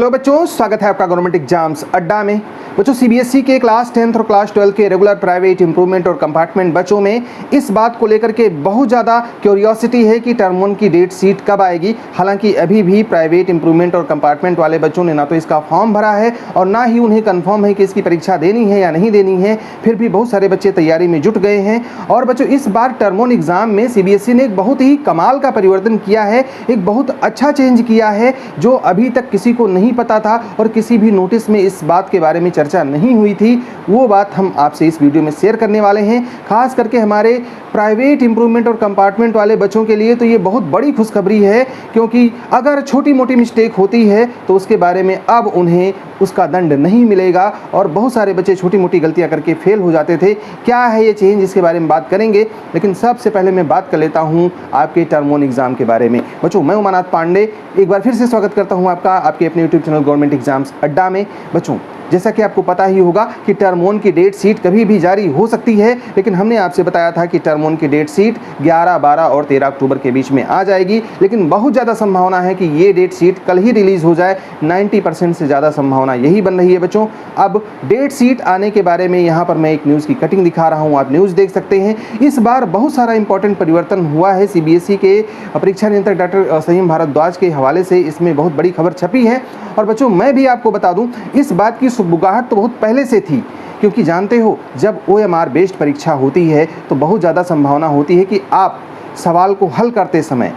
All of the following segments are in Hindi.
हेलो बच्चों, स्वागत है आपका गवर्नमेंट एग्जाम्स अड्डा में। बच्चों, सीबीएसई के क्लास 10th और क्लास 12 के रेगुलर, प्राइवेट, इंप्रूवमेंट और कंपार्टमेंट बच्चों में इस बात को लेकर के बहुत ज़्यादा क्यूरियोसिटी है कि टर्म 1 की डेट शीट कब आएगी। हालांकि अभी भी प्राइवेट, इंप्रूवमेंट और कंपार्टमेंट वाले बच्चों ने ना तो इसका फॉर्म भरा है और ना ही उन्हें कन्फर्म है कि इसकी परीक्षा देनी है या नहीं देनी है। फिर भी बहुत सारे बच्चे तैयारी में जुट गए हैं। और बच्चों, इस बार टर्म 1 एग्ज़ाम में सीबीएसई ने एक बहुत ही कमाल का परिवर्तन किया है, एक बहुत अच्छा चेंज किया है जो अभी तक किसी को नहीं पता था और किसी भी नोटिस में इस बात के बारे में चर्चा नहीं हुई थी। वो बात हम आपसे इस वीडियो में शेयर करने वाले हैं। खास करके हमारे प्राइवेट, इंप्रूवमेंट और कंपार्टमेंट वाले बच्चों के लिए तो ये बहुत बड़ी खुशखबरी है, क्योंकि अगर छोटी मोटी मिस्टेक होती है तो उसके बारे में अब उन्हें उसका दंड नहीं मिलेगा। और बहुत सारे बच्चे छोटी मोटी गलतियां करके फेल हो जाते थे। क्या है ये चेंज, इसके बारे में बात करेंगे, लेकिन सबसे पहले मैं बात कर लेता हूँ आपके टर्म 1 एग्जाम के बारे में। बच्चों, मैं उमानाथ पांडे एक बार फिर से स्वागत करता हूँ आपका आपके अपने यूट्यूब चैनल गवर्नमेंट एग्जाम्स अड्डा में। बच्चों, जैसा कि आपको पता ही होगा कि टर्म 1 की डेट शीट कभी भी जारी हो सकती है, लेकिन हमने आपसे बताया था कि टर्म 1 की डेट शीट 11, 12 और 13 अक्टूबर के बीच में आ जाएगी। लेकिन बहुत ज़्यादा संभावना है कि ये डेट शीट कल ही रिलीज़ हो जाए। 90% से ज़्यादा संभावना यही बन रही है। बच्चों, अब डेट शीट आने के बारे में यहाँ पर मैं एक न्यूज़ की कटिंग दिखा रहा हूँ, आप न्यूज़ देख सकते हैं। इस बार बहुत सारा इंपॉर्टेंट परिवर्तन हुआ है। सीबीएसई के परीक्षा नियंत्रक डॉक्टर संयम भारद्वाज के हवाले से इसमें बहुत बड़ी खबर छपी है। और बच्चों, मैं भी आपको बता दूं, इस बात की सुगबुगाहट तो बहुत पहले से थी, क्योंकि जानते हो जब OMR बेस्ड परीक्षा होती है तो बहुत ज़्यादा संभावना होती है कि आप सवाल को हल करते समय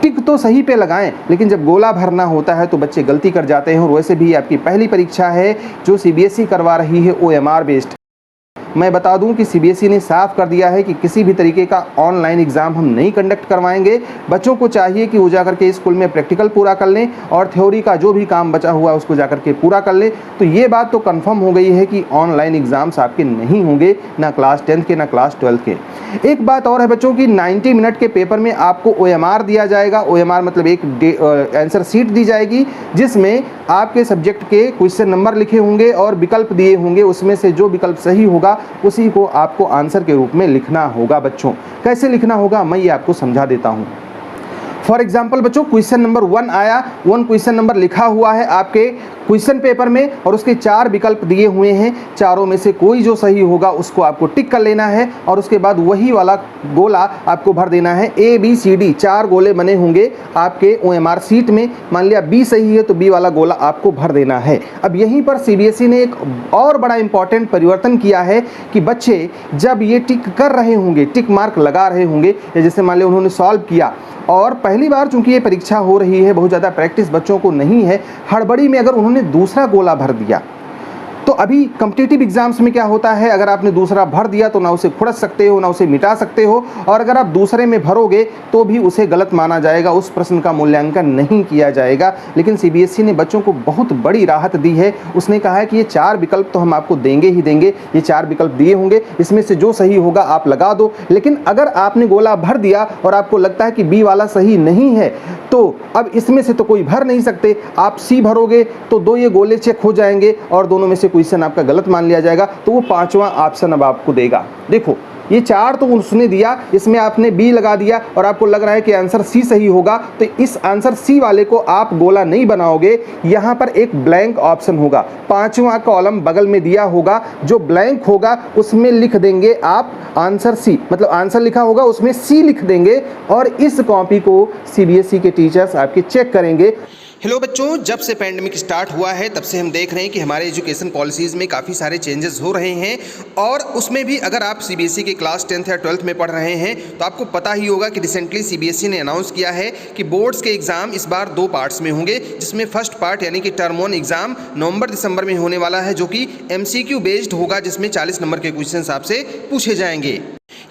टिक तो सही पे लगाएं, लेकिन जब गोला भरना होता है तो बच्चे गलती कर जाते हैं। और वैसे भी आपकी पहली परीक्षा है जो सीबीएसई करवा रही है OMR बेस्ड। मैं बता दूं कि सीबीएसई ने साफ कर दिया है कि किसी भी तरीके का ऑनलाइन एग्ज़ाम हम नहीं कंडक्ट करवाएंगे। बच्चों को चाहिए कि वो जाकर के स्कूल में प्रैक्टिकल पूरा कर लें और थ्योरी का जो भी काम बचा हुआ है उसको जाकर के पूरा कर लें। तो ये बात तो कंफर्म हो गई है कि ऑनलाइन एग्ज़ाम्स आपके नहीं होंगे, ना क्लास 10 के ना क्लास 12 के। एक बात और है बच्चों की 90 मिनट के पेपर में आपको OMR दिया जाएगा। OMR मतलब एक आंसर शीट दी जाएगी जिसमें आपके सब्जेक्ट के क्वेश्चन नंबर लिखे होंगे और विकल्प दिए होंगे। उसमें से जो विकल्प सही होगा उसी को आपको आंसर के रूप में लिखना होगा। बच्चों, कैसे लिखना होगा मैं ये आपको समझा देता हूँ। फॉर एग्जाम्पल बच्चों, क्वेश्चन नंबर 1 आया, 1 क्वेश्चन नंबर लिखा हुआ है आपके क्वेश्चन पेपर में और उसके 4 विकल्प दिए हुए हैं। चारों में से कोई जो सही होगा उसको आपको टिक कर लेना है और उसके बाद वही वाला गोला आपको भर देना है। ABCD 4 गोले बने होंगे आपके OMR शीट में। मान लिया B सही है तो B वाला गोला आपको भर देना है। अब यहीं पर सीबीएसई ने एक और बड़ा इंपॉर्टेंट परिवर्तन किया है कि बच्चे जब ये टिक कर रहे होंगे, टिक मार्क लगा रहे होंगे, जैसे मान लिया उन्होंने सॉल्व किया और पहली बार चूंकि ये परीक्षा हो रही है, बहुत ज़्यादा प्रैक्टिस बच्चों को नहीं है, हड़बड़ी में अगर उन्होंने दूसरा गोला भर दिया तो अभी कॉम्पिटिटिव एग्जाम्स में क्या होता है, अगर आपने दूसरा भर दिया तो ना उसे खुड़ सकते हो ना उसे मिटा सकते हो, और अगर आप दूसरे में भरोगे तो भी उसे गलत माना जाएगा, उस प्रश्न का मूल्यांकन नहीं किया जाएगा। लेकिन सीबीएसई ने बच्चों को बहुत बड़ी राहत दी है। उसने कहा है कि ये 4 विकल्प तो हम आपको देंगे ही देंगे, ये 4 विकल्प दिए होंगे, इसमें से जो सही होगा आप लगा दो। लेकिन अगर आपने गोला भर दिया और आपको लगता है कि B वाला सही नहीं है तो अब इसमें से तो कोई भर नहीं सकते, आप C भरोगे तो 2 ये गोले चेक हो जाएंगे और दोनों में से क्वेश्चन आपका गलत मान लिया जाएगा, तो वो 5वां ऑप्शन अब आपको देगा। देखो, ये 4 तो उसने दिया, इसमें आपने B लगा दिया और आपको लग रहा है कि आंसर C सही होगा, तो इस आंसर C वाले को आप गोला नहीं बनाओगे। यहाँ पर एक ब्लैंक ऑप्शन होगा, 5वां कॉलम बगल में दिया होगा, जो ब्लैंक होगा उसमें लिख देंगे आप आंसर C, मतलब आंसर लिखा होगा उसमें C लिख देंगे और इस कॉपी को सीबीएसई के टीचर्स आपके चेक करेंगे। हेलो बच्चों, जब से पैंडेमिक स्टार्ट हुआ है तब से हम देख रहे हैं कि हमारे एजुकेशन पॉलिसीज़ में काफ़ी सारे चेंजेस हो रहे हैं। और उसमें भी अगर आप सीबीएसई के क्लास 10th या 12th में पढ़ रहे हैं तो आपको पता ही होगा कि रिसेंटली सीबीएसई ने अनाउंस किया है कि बोर्ड्स के एग्ज़ाम इस बार 2 पार्ट्स में होंगे, जिसमें फर्स्ट पार्ट यानी कि टर्म 1 एग्ज़ाम नवंबर-दिसंबर में होने वाला है, जो कि MCQ बेस्ड होगा, जिसमें 40 नंबर के क्वेश्चन आपसे पूछे जाएंगे।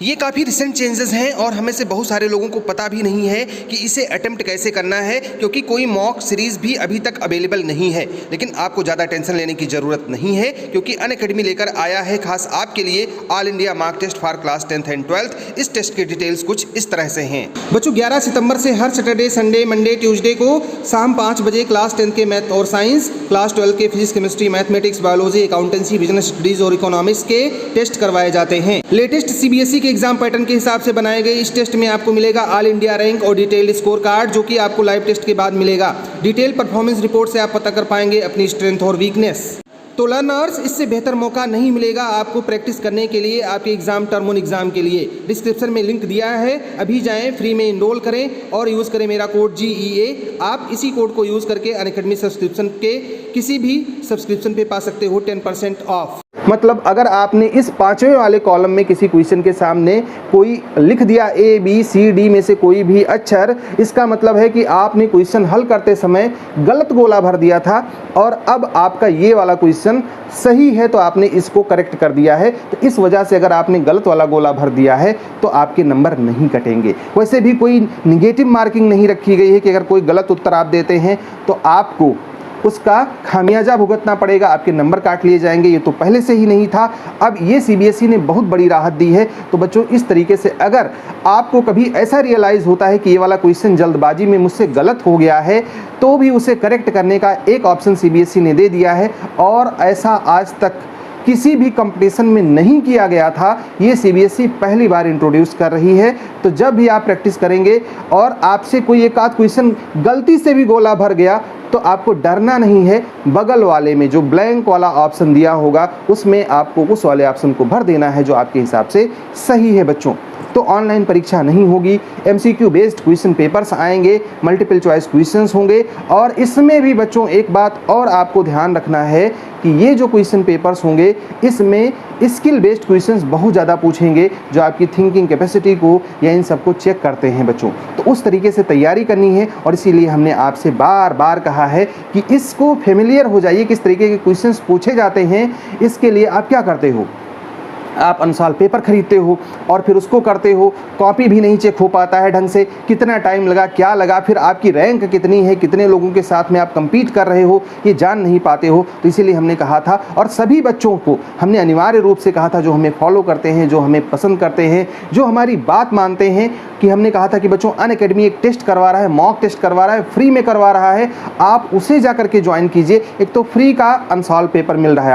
ये काफ़ी रिसेंट चेंजेस हैं और हमें से बहुत सारे लोगों को पता भी नहीं है कि इसे अटेम्प्ट कैसे करना है, क्योंकि कोई मॉक सीरीज़ भी अभी तक अवेलेबल नहीं है। लेकिन आपको ज़्यादा टेंशन लेने की ज़रूरत नहीं है, क्योंकि अनअकैडमी लेकर आया है खास आपके लिए all India mock test for class 10th and 12th। इस टेस्ट की डिटेल्स कुछ इस तरह से हैं। बच्चों, 11 सितंबर से हर सैटरडे, संडे, मंडे, ट्यूसडे को शाम 5 बजे क्लास 10 के मैथ और साइंस, क्लास 12 के physics, chemistry, mathematics, biology, accountancy, business studies और इकोनॉमिक्स के टेस्ट करवाए जाते हैं। लेटेस्ट सीबीएसई के एग्जाम पैटर्न के हिसाब से बनाए गए इस टेस्ट में आपको मिलेगा ऑल इंडिया रैंक और डिटेल्ड स्कोर कार्ड, जो कि आपको लाइव टेस्ट के बाद मिलेगा। डिटेल परफॉर्मेंस रिपोर्ट से आप पता कर पाएंगे अपनी स्ट्रेंथ और वीकनेस। तो लर्नर्स, इससे बेहतर मौका नहीं मिलेगा आपको प्रैक्टिस करने के लिए आपके एग्जाम टर्म 1 एग्जाम के लिए। डिस्क्रिप्शन में लिंक दिया है, अभी जाएं, फ्री में इनरोल करें और यूज़ करें मेरा कोड GEA। आप इसी कोड को यूज़ करके अनअकैडमी सब्सक्रिप्शन के किसी भी सब्सक्रिप्शन पे पा सकते हो 10% ऑफ। मतलब अगर आपने इस 5वें वाले कॉलम में किसी क्वेश्चन के सामने कोई लिख दिया ABCD में से कोई भी अक्षर, इसका मतलब है कि आपने क्वेश्चन हल करते समय गलत गोला भर दिया था और अब आपका ये वाला क्वेश्चन सही है तो आपने इसको करेक्ट कर दिया है। तो इस वजह से अगर आपने गलत वाला गोला भर दिया है तो आपके नंबर नहीं कटेंगे। वैसे भी कोई निगेटिव मार्किंग नहीं रखी गई है कि अगर कोई गलत उत्तर आप देते हैं तो आपको उसका खामियाजा भुगतना पड़ेगा, आपके नंबर काट लिए जाएंगे। ये तो पहले से ही नहीं था, अब ये CBSE ने बहुत बड़ी राहत दी है। तो बच्चों, इस तरीके से अगर आपको कभी ऐसा रियलाइज़ होता है कि ये वाला क्वेश्चन जल्दबाजी में मुझसे गलत हो गया है, तो भी उसे करेक्ट करने का एक ऑप्शन CBSE ने दे दिया है और ऐसा आज तक किसी भी कंपटीशन में नहीं किया गया था। ये CBSE पहली बार इंट्रोड्यूस कर रही है। तो जब भी आप प्रैक्टिस करेंगे और आपसे कोई एक आध क्वेश्चन गलती से भी गोला भर गया तो आपको डरना नहीं है। बगल वाले में जो ब्लैंक वाला ऑप्शन दिया होगा उसमें आपको उस वाले ऑप्शन को भर देना है जो आपके हिसाब से सही है बच्चों। तो ऑनलाइन परीक्षा नहीं होगी, MCQ बेस्ड क्वेश्चन पेपर्स आएंगे, मल्टीपल चॉइस क्वेश्चंस होंगे। और इसमें भी बच्चों एक बात और आपको ध्यान रखना है कि ये जो क्वेश्चन पेपर्स होंगे इसमें स्किल बेस्ड क्वेश्चंस बहुत ज़्यादा पूछेंगे जो आपकी थिंकिंग कैपेसिटी को या इन सबको चेक करते हैं बच्चों। तो उस तरीके से तैयारी करनी है और इसीलिए हमने आपसे बार बार कहा है कि इसको फेमिलियर हो जाइए, किस तरीके के क्वेश्चंस पूछे जाते हैं। इसके लिए आप क्या करते हो, आप अनसॉल्व पेपर खरीदते हो और फिर उसको करते हो, कॉपी भी नहीं चेक हो पाता है ढंग से, कितना टाइम लगा, क्या लगा, फिर आपकी रैंक कितनी है, कितने लोगों के साथ में आप compete कर रहे हो, ये जान नहीं पाते हो। तो इसीलिए हमने कहा था और सभी बच्चों को हमने अनिवार्य रूप से कहा था, जो हमें फॉलो करते हैं, जो हमें पसंद करते हैं, जो हमारी बात मानते हैं, कि हमने कहा था कि बच्चों अनअकैडमी एक टेस्ट करवा रहा है, मॉक टेस्ट करवा रहा है, फ्री में करवा रहा है, आप उसे जा करके ज्वाइन कीजिए। एक तो फ्री का अनसॉल्व पेपर मिल रहा है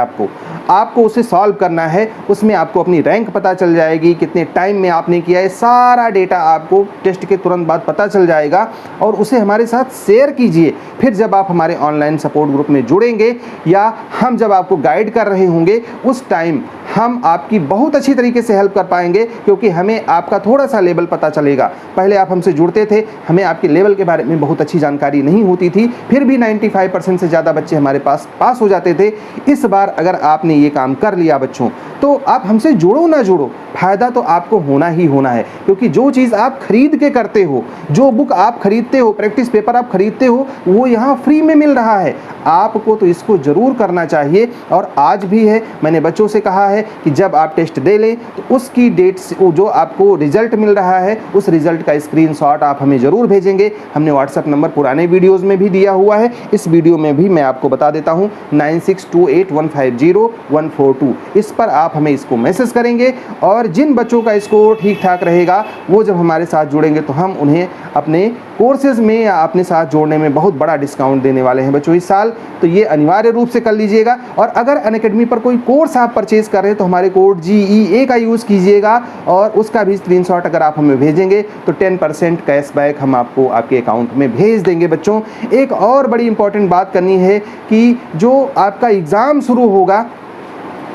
आपको उसे सॉल्व करना है, उसमें आपको अपनी रैंक पता चल जाएगी, कितने टाइम में आपने किया है, सारा डेटा आपको टेस्ट के तुरंत बाद पता चल जाएगा और उसे हमारे साथ शेयर कीजिए। फिर जब आप हमारे ऑनलाइन सपोर्ट ग्रुप में जुड़ेंगे या हम जब आपको गाइड कर रहे होंगे उस टाइम हम आपकी बहुत अच्छी तरीके से हेल्प कर पाएंगे, क्योंकि हमें आपका थोड़ा सा लेवल पता चलेगा। पहले आप हमसे जुड़ते थे, हमें आपके लेवल के बारे में बहुत अच्छी जानकारी नहीं होती थी, फिर भी 95% से ज़्यादा बच्चे हमारे पास हो जाते थे। इस बार अगर आपने ये काम कर लिया बच्चों, तो आप हमसे जुड़ो ना जुड़ो, फ़ायदा तो आपको होना ही होना है। क्योंकि जो चीज़ आप खरीद के करते हो, जो बुक आप खरीदते हो, प्रैक्टिस पेपर आप खरीदते हो, वो यहाँ फ्री में मिल रहा है आपको। तो इसको ज़रूर करना चाहिए। और आज भी है, मैंने बच्चों से कहा है कि जब आप टेस्ट दे लें तो उसकी डेट से जो आपको रिजल्ट मिल रहा है उस रिजल्ट का स्क्रीनशॉट आप हमें ज़रूर भेजेंगे। हमने व्हाट्सएप नंबर पुराने वीडियोज़ में भी दिया हुआ है, इस वीडियो में भी मैं आपको बता देता हूँ 9628150142। इस पर आप हमें इसको मैसेज करेंगे और जिन बच्चों का स्कोर ठीक ठाक रहेगा वो जब हमारे साथ जुड़ेंगे तो हम उन्हें अपने कोर्सेज में या अपने साथ जोड़ने में बहुत बड़ा डिस्काउंट देने वाले हैं बच्चों इस साल। तो ये अनिवार्य रूप से कर लीजिएगा। और अगर अनअकैडमी पर कोई कोर्स आप परचेज कर रहे हैं तो हमारे कोड GEA का यूज़ कीजिएगा और उसका भी स्क्रीनशॉट अगर आप हमें भेजेंगे तो 10% कैशबैक हम आपको आपके अकाउंट में भेज देंगे बच्चों। एक और बड़ी इंपॉर्टेंट बात करनी है कि जो आपका एग्ज़ाम शुरू होगा,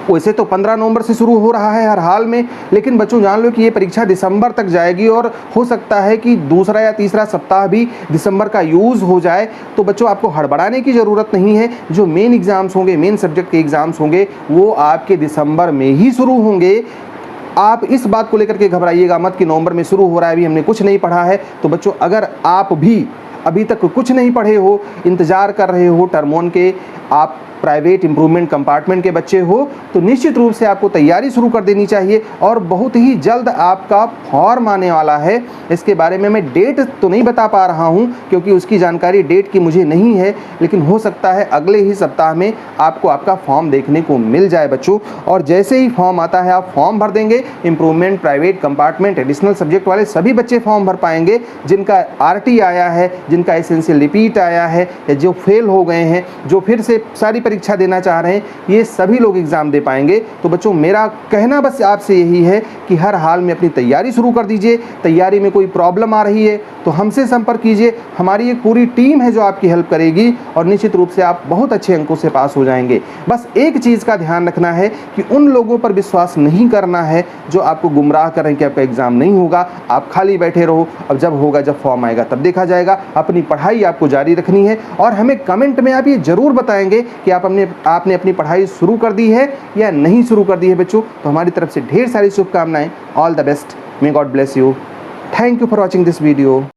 वैसे तो 15 नवंबर से शुरू हो रहा है हर हाल में, लेकिन बच्चों जान लो कि ये परीक्षा दिसंबर तक जाएगी और हो सकता है कि दूसरा या तीसरा सप्ताह भी दिसंबर का यूज़ हो जाए। तो बच्चों आपको हड़बड़ाने की ज़रूरत नहीं है। जो मेन एग्ज़ाम्स होंगे, मेन सब्जेक्ट के एग्ज़ाम्स होंगे, वो आपके दिसंबर में ही शुरू होंगे। आप इस बात को लेकर के घबराइएगा मत कि नवंबर में शुरू हो रहा है, अभी हमने कुछ नहीं पढ़ा है। तो बच्चों अगर आप भी अभी तक कुछ नहीं पढ़े हो, इंतज़ार कर रहे हो टर्म 1 के, आप प्राइवेट इम्प्रूवमेंट कंपार्टमेंट के बच्चे हो, तो निश्चित रूप से आपको तैयारी शुरू कर देनी चाहिए और बहुत ही जल्द आपका फॉर्म आने वाला है। इसके बारे में मैं डेट तो नहीं बता पा रहा हूं क्योंकि उसकी जानकारी डेट की मुझे नहीं है, लेकिन हो सकता है अगले ही सप्ताह में आपको आपका फॉर्म देखने को मिल जाए बच्चों। और जैसे ही फॉर्म आता है आप फॉर्म भर देंगे। Improvement, private compartment, additional subject वाले सभी बच्चे फॉर्म भर पाएंगे। जिनका RT आया है, जिनका एसेंशियल रिपीट आया है, या जो फेल हो गए हैं, जो फिर से सारी परीक्षा देना चाह रहे हैं, ये सभी लोग एग्ज़ाम दे पाएंगे। तो बच्चों मेरा कहना बस आपसे यही है कि हर हाल में अपनी तैयारी शुरू कर दीजिए। तैयारी में कोई प्रॉब्लम आ रही है तो हमसे संपर्क कीजिए, हमारी एक पूरी टीम है जो आपकी हेल्प करेगी और निश्चित रूप से आप बहुत अच्छे अंकों से पास हो जाएंगे। बस एक चीज़ का ध्यान रखना है कि उन लोगों पर विश्वास नहीं करना है जो आपको गुमराह कर रहे हैं कि आपका एग्ज़ाम नहीं होगा। आप खाली बैठे रहो, अब जब होगा, जब फॉर्म आएगा तब देखा जाएगा। अपनी पढ़ाई आपको जारी रखनी है और हमें कमेंट में आप ये ज़रूर बताएंगे कि आपने अपनी पढ़ाई शुरू कर दी है या नहीं शुरू कर दी है बच्चों। तो हमारी तरफ से ढेर सारी शुभकामनाएं। All the best, may God bless you. Thank you for watching this video.